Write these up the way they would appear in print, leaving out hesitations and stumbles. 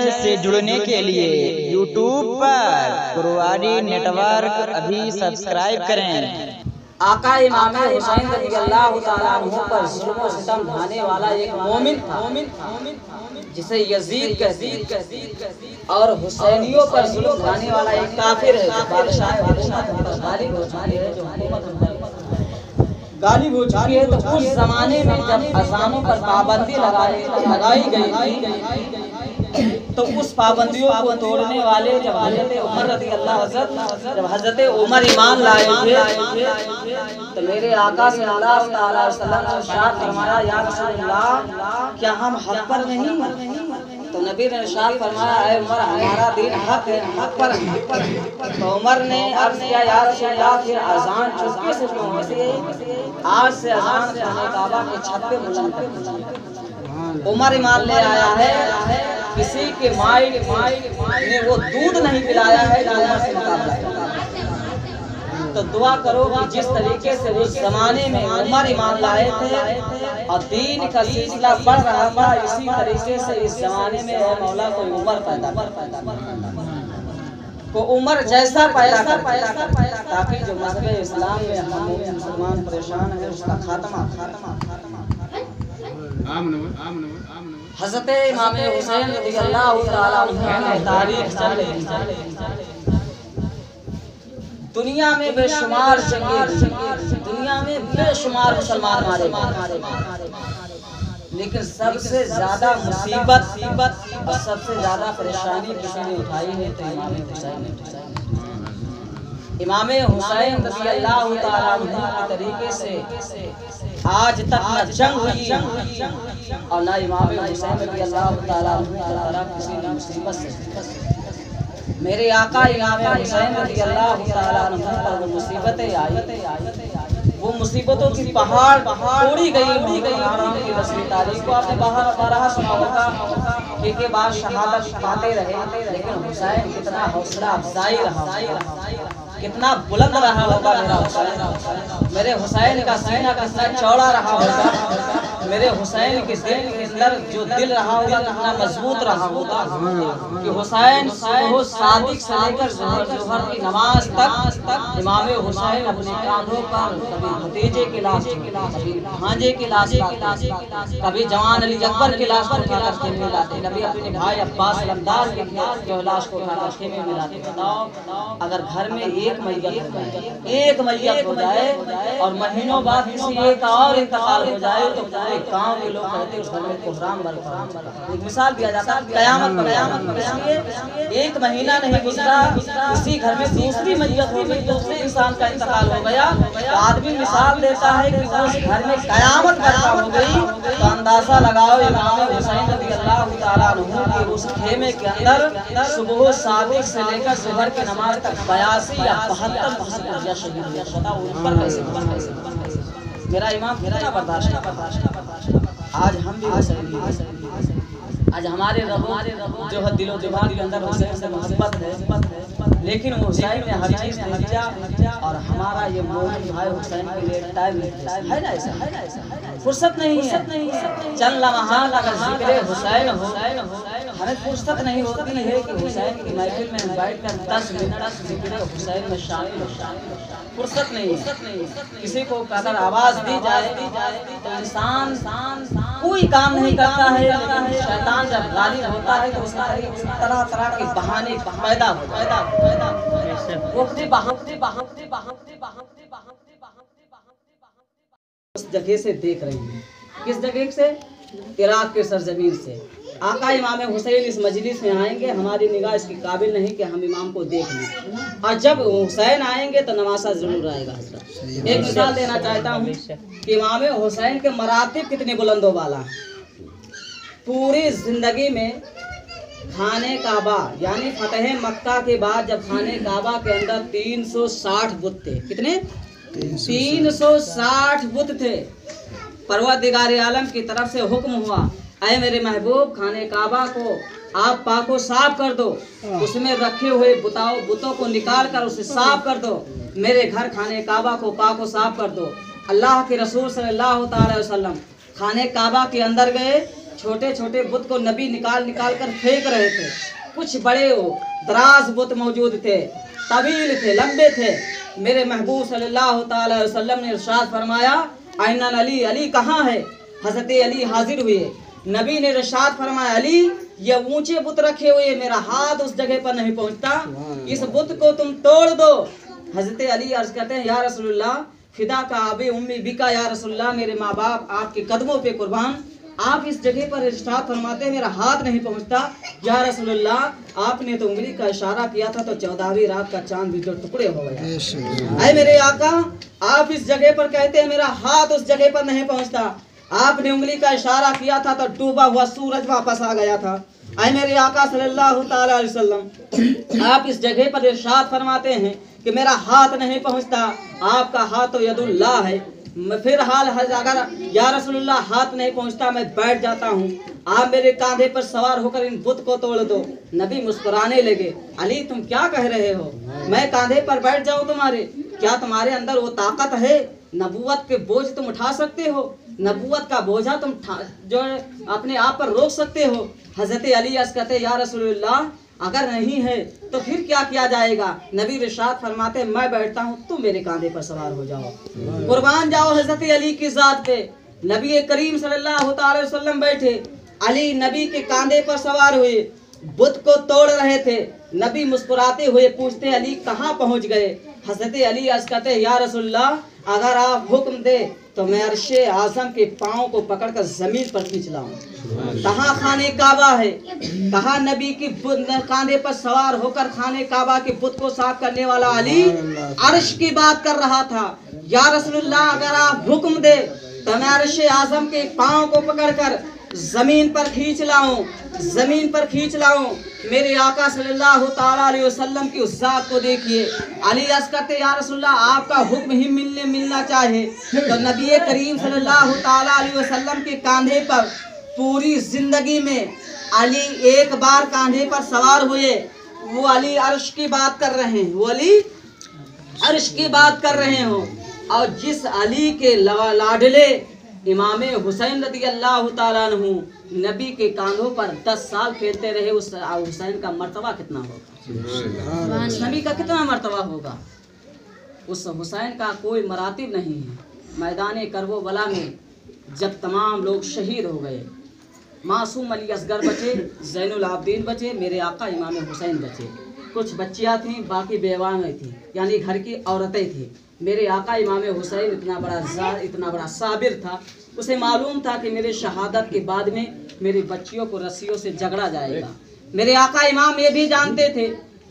Channel से जुड़ने के लिए YouTube पर कुरआनी नेटवर्क अभी सब्सक्राइब करें। आका इमाम हुसैन रज़ियल्लाहु ताला अन्हु पर जुल्म व सितम ढाने वाला एक मोमिन था जिसे यजीद कहते और हुसैनियों पर जुल्म ढाने वाला एक काफिर है जो बादशाह हुकूमत पर गालिब हो चुकी है, जो हुकूमत गालिब हो चुकी है। तो उस जमाने में जब अजानों पर पाबंदी लगाई गई तो उस पाबंदियों को तोड़ने वाले जब हजरत उमर ईमान लाए थे तो मेरे आका सल्लल्लाहु अलैहि वसल्लम ने इरशाद फरमाया, या रसूलल्लाह क्या हम हक पर नहीं? तो नबी ने इरशाद फरमाया, ऐ उमर हमारा दीन हक है, हक पर। तो उमर ने अर्ज किया, या रसूलल्लाह फिर अजान चुपके से क्यों होती है? आज से अजान खाने काबा के छत पे बुलंद उमर ईमान ले आया है। किसी के माई ने वो दूध नहीं पिलाया है जो उमर से मुकाबला है। तो दुआ करो कि जिस तरीके से उस जमाने में उमर ईमान लाए थे और दीन का सिलसिला बढ़ रहा था, इसी तरीके से इस जमाने में है मौला कोई उमर पैदा को उमर जैसा पैदा ताकि जो मज़हब इस्लाम में हम मुसलमान परेशान है उसका खात्मा। हज़रत इमाम हुसैन रज़ियल्लाहु ताला अन्हु की तारीख चल रही है। दुनिया में बेशुमार जंगें, दुनिया में बेशुमार मुसलमान मारे, लेकिन सबसे ज्यादा मुसीबत और सबसे ज्यादा परेशानी किसी ने उठाई है तो इमाम हुसैन ने। इमाम हुसैन रज़ियल्लाहु ताला अन्हु के तरीके से आज तक न जंग हुई और न इमाम हुसैन रज़ियल्लाहु ताला अन्हु की तरफ किसी ने मुसीबत से। मेरे आका इमाम हुसैन रज़ियल्लाहु ताला अन्हु पर वो मुसीबतें आई, वो मुसीबतों की पहाड़ तोड़ी गई। की 10वीं तारीख को आपने बारहा सुना होगा कि के बाद शहादत पाते रहे, लेकिन हुसैन कितना हौसला अफजाई रहा, कितना बुलंद रहा होगा मेरा हुसैन। मेरे हुसैन का सीना कितना चौड़ा रहा होगा, मेरे हुसैन के दिल के अंदर जो दिल रहा होगा कितना मजबूत रहा होगा कि हुसैन सादिक से लेकर जोहर की नमाज तक इमाम हुसैन अपने कांधों पर कभी भतीजे की लाश, कभी भांजे की लाश, कभी जवान अली अकबर की लाश को उठा कर खेमे लाते, कभी अपने भाई अब्बास लमदार की लाश को उठा कर खेमे में लाते। बताओ अगर घर में एक मैयत हो जाए और महीनों बाद किसी एक और इंतकाल हो जाए तो पूरे गांव के लोग कहते उस घर में कोहराम बरपा। एक मिसाल दिया जाता है कयामत पर। एक महीना नहीं गुजरा किसी घर में दूसरी मैयत हो गई, दूसरे इंसान का इंतकाल हो गया तो आदमी मिसाल देता है कि उस घर में कयामत बरपा हो गई। तो अंदाजा लगाओ इमाम हुसैन रज़ियल्लाहु ताला अन्हु के उस खेमे के अंदर सुबह सादिक से लेकर जोहर की नमाज तक 82 या 72 शहीद हुए। बताओ ऊपर कैसे मेरा इमाम कितना बर्दाश्त। आज हम भी आज हमारे रबों जो है दिलो दिमाग के अंदर हुसैन से मोहब्बत है, लेकिन हुसैन ने हर चीज दे दिया और हमारा ये मोमिन भाई हुसैन के लिए टाइम है ना, ऐसा फुर्सत नहीं है। चल लम्हात अगर जिक्र हुसैन हो हमें फुर्सत नहीं होती है कि हुसैन की महफिल में बैठकर 10 मिनट जिक्र हुसैन में शामिल हो। फुर्सत नहीं। किसी को अगर आवाज दी जाए तो इंसान कोई काम नहीं करता है। शैतान जब गालिब होता है तो उसका तरह के बहाने पैदा होता उस जगह से देख रहे हैं। किस जगह से? इराक के सरजमीन से। आका इमाम हुसैन इस मजलिस में आएंगे, हमारी निगाह इसके काबिल नहीं कि हम इमाम को देख लें, और जब हुसैन आएंगे तो नवासा जरूर आएगा। हज़रत एक मिसाल देना चाहता हूँ कि इमाम हुसैन के मरातिब कितने बुलंदों वाला। पूरी जिंदगी में खाने काबा यानी फतेह मक्का के बाद जब खाने काबा के अंदर 360 बुत थे। कितने? 360 बुत थे। परवरदिगार आलम की तरफ से हुक्म हुआ, ऐ मेरे महबूब खाने काबा को आप पाको साफ कर दो, उसमें रखे हुए बुतों को निकाल कर उसे साफ कर दो, मेरे घर खाने काबा को पाको साफ कर दो। अल्लाह के रसूल सल्लल्लाहु अलैहि वसल्लम खाने काबा के अंदर गए छोटे छोटे बुत को नबी निकाल निकाल कर फेंक रहे थे। कुछ बड़े दराज बुत मौजूद थे, तवील थे, लंबे थे। मेरे महबूब सल्लल्लाहु ताला अलैहि वसल्लम ने इरशाद फरमाया, आइना अली, अली कहाँ है? हजरत अली हाजिर हुए। नबी ने इरशाद फरमाया, अली ये ऊंचे बुत रखे हुए, मेरा हाथ उस जगह पर नहीं पहुंचता, इस बुत को तुम तोड़ दो। हजरत अली अर्ज करते हैं, या रसूलुल्लाह, फिदा का आबे उम्मी बिका, या रसूलुल्लाह, मेरे माँ बाप आपके कदमों पे कुर्बान, आप इस जगह पर इरशाद फरमाते हैं मेरा हाथ नहीं पहुंचता। या रसूलुल्लाह, आपने तो उंगली का इशारा किया था तो 14वीं रात का चांद भी जो टुकड़े हो गया। ऐ मेरे आका, आप इस जगह पर कहते हैं मेरा हाथ उस जगह पर नहीं पहुंचता, आपने उंगली का इशारा किया था तो डूबा हुआ सूरज वापस आ गया था। ऐ मेरे आका सल्लल्लाहु ताला अलैहि वसल्लम, आप इस जगह पर इरशाद फरमाते हैं कि मेरा हाथ नहीं पहुंचता, आपका हाथ तो यदुल्लाह है। फिर हाल अगर या रसूलुल्लाह हाथ नहीं पहुंचता, मैं बैठ जाता हूँ, आप मेरे कांधे पर सवार होकर इन बुत को तोड़ दो। नबी मुस्कुराने लगे, अली तुम क्या कह रहे हो? मैं कांधे पर बैठ जाऊँ तुम्हारे? क्या तुम्हारे अंदर वो ताकत है? नबूवत के बोझ तुम उठा सकते हो? नबूवत का बोझा तुम जो अपने आप पर रोक सकते हो? हजरत अली अर्ज़ कहते, या रसूलुल्लाह, अगर नहीं है तो फिर क्या किया जाएगा? नबी इरशाद फरमाते, मैं बैठता हूँ, तुम मेरे कांधे पर सवार हो जाओ, कुर्बान जाओ हजरत अली की जात पे। नबी करीम सल्लल्लाहु अलैहि वसल्लम बैठे, अली नबी के कांधे पर सवार हुए, बुत को तोड़ रहे थे। नबी मुस्कुराते हुए पूछते, अली कहाँ पहुँच गए? हजरत अली अर्ज़ करते, या रसूलुल्लाह, अगर आप हुक्म दे तो मैं अर्शे आज़म के पाँव को पकड़कर जमीन पर खींच लाऊं। कहाँ खाने काबा है? कहाँ नबी की कांधे पर सवार होकर खाने काबा के बुत को साफ करने वाला अली अर्श की बात कर रहा था। या रसूलुल्लाह, अगर आप हुक्म दे तो मैं अर्शे आज़म के पाँव को पकड़कर जमीन पर खींच लाऊं, जमीन पर खींच लाऊं। मेरे आका सल्लल्लाहु ताला अलैहि वसल्लम की उस जात को देखिए। अली अर्ज़ करते, या रसूलुल्लाह, आपका हुक्म ही मिलना चाहे तो नबी करीम सल्लल्लाहु ताला अलैहि वसल्लम के कांधे पर पूरी जिंदगी में अली एक बार कांधे पर सवार हुए। वो अली अर्श की बात कर रहे हैं, वो अली अर्श की बात कर रहे हो। और जिस अली के लाडले इमाम हुसैन रज़ी अल्लाह ताला अन्हु नबी के कांधों पर 10 साल फेरते रहे, उस हुसैन का मर्तबा कितना होगा? नबी का कितना मर्तबा होगा? उस हुसैन का कोई मरातिब नहीं है। मैदान करबो बला में जब तमाम लोग शहीद हो गए, मासूम अली असगर बचे, ज़ैनुल आबिदीन बचे, मेरे आका इमाम हुसैन बचे। कुछ बच्चियाँ थीं, बाकी बेवाएँ थीं, यानी घर की औरतें थीं। मेरे आका इमाम हुसैन इतना बड़ा ज़ार, इतना बड़ा साबिर था, उसे मालूम था कि मेरे शहादत के बाद में मेरी बच्चियों को रस्सियों से झगड़ा जाएगा। मेरे आका इमाम ये भी जानते थे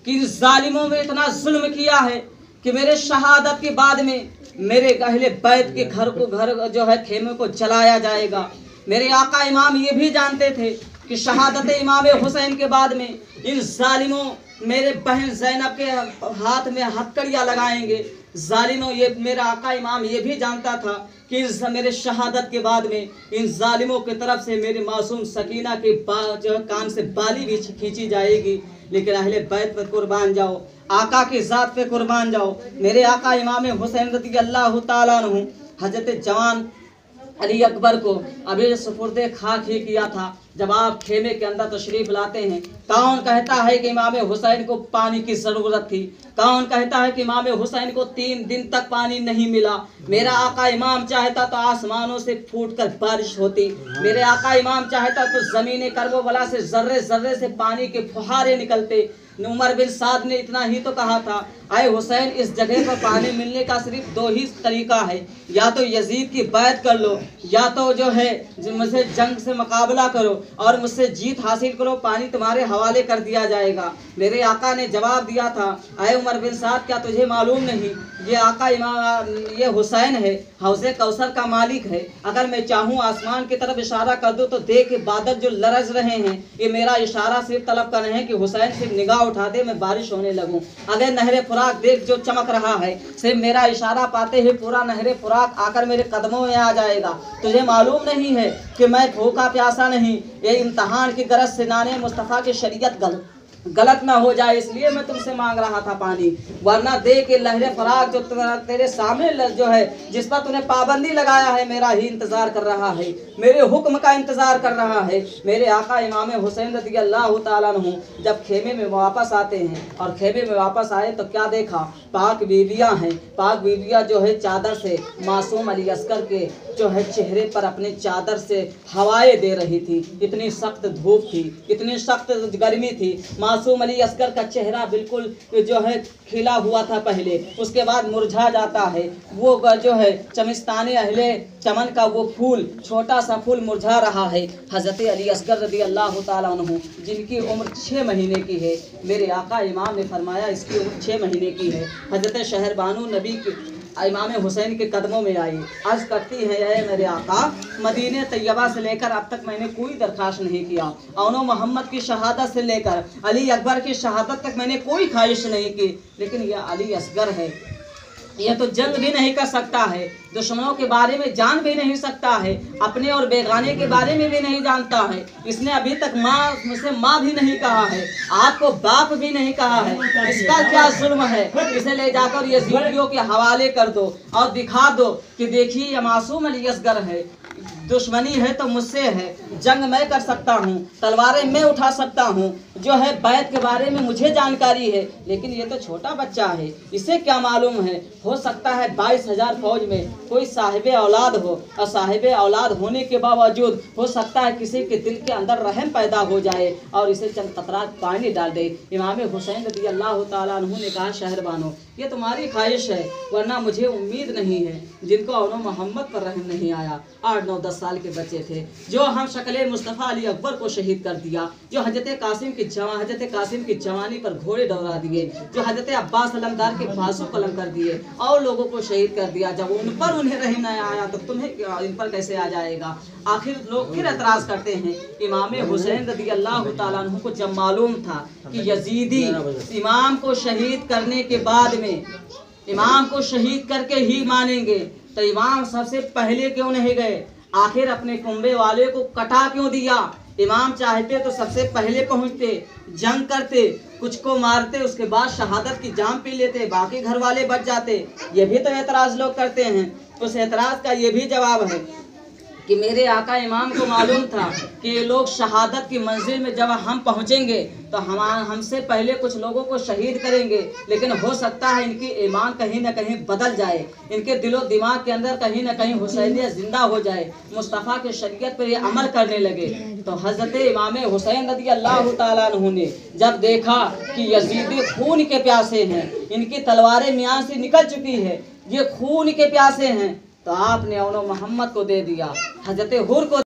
कि जालिमों में इतना जुल्म किया है कि मेरे शहादत के बाद में मेरे अहले बैत के घर जो है खेमे को जलाया जाएगा। मेरे आका इमाम ये भी जानते थे कि शहादत इमाम हुसैन के बाद में इन जालिमों मेरे बहन ज़ैनब के हाथ में हथकड़ियाँ लगाएंगे। जालिमों, ये मेरा आका इमाम ये भी जानता था कि मेरे शहादत के बाद में इन जालिमों की तरफ से मेरी मासूम सकीना के जो कान से बाली भी खींची जाएगी। लेकिन अहले बैत पर कुर्बान जाओ, आका की ज़ात पे कुर्बान जाओ। मेरे आका इमाम हुसैन रज़ी अल्लाह ताला अन्हु हजरत जवान अली अकबर को अभी सुपुर्दे खाक ही किया था। जब आप खेमे के अंदर तशरीफ लाते हैं, कौन कहता है कि इमाम हुसैन को पानी की ज़रूरत थी? कौन कहता है कि इमाम हुसैन को 3 दिन तक पानी नहीं मिला? मेरा आका इमाम चाहता तो आसमानों से फूटकर बारिश होती। मेरे आका इमाम चाहता तो ज़मीन करबला से ज़र्रे ज़र्रे से पानी के फुहारे निकलते। उमर बिन साद ने इतना ही तो कहा था, आए हुसैन, इस जगह पर पानी मिलने का सिर्फ 2 ही तरीका है, या तो यजीद की बैत कर लो, या तो जो है मुझसे जंग से मुकाबला करो और मुझसे जीत हासिल करो, पानी तुम्हारे हवाले कर दिया जाएगा। मेरे आका ने जवाब दिया था, आए उमर बिन साद, क्या तुझे मालूम नहीं ये आका इमाम ये हुसैन है, हौज़े कौसर का मालिक है। अगर मैं चाहूँ आसमान की तरफ इशारा कर दूँ तो देख बादल जो लरज रहे हैं, ये मेरा इशारा सिर्फ तलब का नहीं है कि हुसैन सिर्फ निगाह उठा दे, मैं बारिश होने लगूं। अगर नहरे फुराक देख जो चमक रहा है, सिर्फ मेरा इशारा पाते ही पूरा नहरे फुराक आकर मेरे कदमों में आ जाएगा। तुझे मालूम नहीं है कि मैं भूखा प्यासा नहीं, ये इम्तहान की गरज से नाने मुस्तफ़ा की शरीयत गलत ना हो जाए इसलिए मैं तुमसे मांग रहा था पानी, वरना दे के लहरे फराग जो तेरे सामने जो है, जिस पर तूने पाबंदी लगाया है, मेरा ही इंतजार कर रहा है, मेरे हुक्म का इंतजार कर रहा है। मेरे आका इमाम हुसैन रज़ियल्लाहु ताला अन्हु जब खेमे में वापस आते हैं और खेमे में वापस आए तो क्या देखा, पाक बीवियां हैं, पाक बीवियां जो है चादर से मासूम अली असगर के जो है चेहरे पर अपने चादर से हवाएं दे रही थी। इतनी सख्त धूप थी, इतनी सख्त गर्मी थी। मासूम अली असगर का चेहरा बिल्कुल जो है खिला हुआ था पहले, उसके बाद मुरझा जाता है। वो जो है चमिस्ताने अहले चमन का वो फूल, छोटा सा फूल मुरझा रहा है। हज़रत अली असगर रज़ियल्लाहु ताला अन्हु जिनकी उम्र 6 महीने की है, मेरे आका इमाम ने फरमाया इसकी उम्र 6 महीने की है। हज़रत शहरबानू नबी की इमाम हुसैन के कदमों में आई, अर्ज करती है, ऐ मेरे आका, मदीने तैयबा से लेकर अब तक मैंने कोई दरखास्त नहीं किया, औनो मोहम्मद की शहादत से लेकर अली अकबर की शहादत तक मैंने कोई ख्वाहिश नहीं की, लेकिन यह अली असगर है, यह तो जंग भी नहीं कर सकता है, दुश्मनों के बारे में जान भी नहीं सकता है, अपने और बेगाने के बारे में भी नहीं जानता है। इसने अभी तक माँ मुझसे माँ भी नहीं कहा है, आपको बाप भी नहीं कहा है। इसका क्या जुल्म है? इसे ले जाकर ये वीडियो के हवाले कर दो और दिखा दो कि देखिए ये मासूम अली असगर है, दुश्मनी है तो मुझसे है, जंग मैं कर सकता हूँ, तलवारें मैं उठा सकता हूँ, जो है बैत के बारे में मुझे जानकारी है, लेकिन ये तो छोटा बच्चा है, इसे क्या मालूम है। हो सकता है 22,000 फौज में कोई साहिब औलाद हो, और साहिब औलाद होने के बावजूद हो सकता है किसी के दिल के अंदर रहम पैदा हो जाए और इसे चंद कतरात पानी डाल दे। इमाम हुसैन रज़ियल्लाहु ताला अन्हु ने कहा, शहरबानो ये तुम्हारी ख्वाहिश है, वरना मुझे उम्मीद नहीं है। जिनको औनो मोहम्मद पर रहम नहीं आया, 8, 9, 10 साल के बच्चे थे, जो हम शक्ले मुस्तफ़ा अली अकबर को शहीद कर दिया, जो हज़रत कासिम की जवानी पर घोड़े दौड़ा दिए, जो हज़रत अब्बास अलमदार के बाजू कलम कर दिए और लोगों को शहीद कर दिया, जब उन पर उन्हें रहम नहीं आया तो तुम्हें इन पर कैसे आ जाएगा। आखिर लोग फिर एतराज करते हैं। इमाम हुसैन रज़ियल्लाहु ताला अन्हु को जब मालूम था कि यजीदी इमाम को शहीद करने के बाद में इमाम को शहीद करके ही मानेंगे, तो इमाम सबसे पहले क्यों नहीं गए? आखिर अपने कुंबे वाले को कटा क्यों दिया? इमाम चाहते तो सबसे पहले पहुंचते, जंग करते, कुछ को मारते, उसके बाद शहादत की जाम पी लेते, बाकी घर वाले बच जाते। ये भी तो एतराज लोग करते हैं। उस एतराज का ये भी जवाब है कि मेरे आका इमाम को मालूम था कि ये लोग शहादत की मंजिल में जब हम पहुंचेंगे तो हमसे पहले कुछ लोगों को शहीद करेंगे, लेकिन हो सकता है इनकी ईमान कहीं ना कहीं बदल जाए, इनके दिलो दिमाग के अंदर कहीं ना कहीं हुसैनियत जिंदा हो जाए, मुस्तफ़ा के शरीयत पर ये अमल करने लगे। तो हज़रत इमाम हुसैन रज़ियल्लाहु ताला अन्हु ने जब देखा कि यजीदी खून के प्यासे हैं, इनकी तलवारें मियाँ से निकल चुकी है, ये खून के प्यासे हैं, तो आपने औनो मोहम्मद को दे दिया, हज़रत हुर को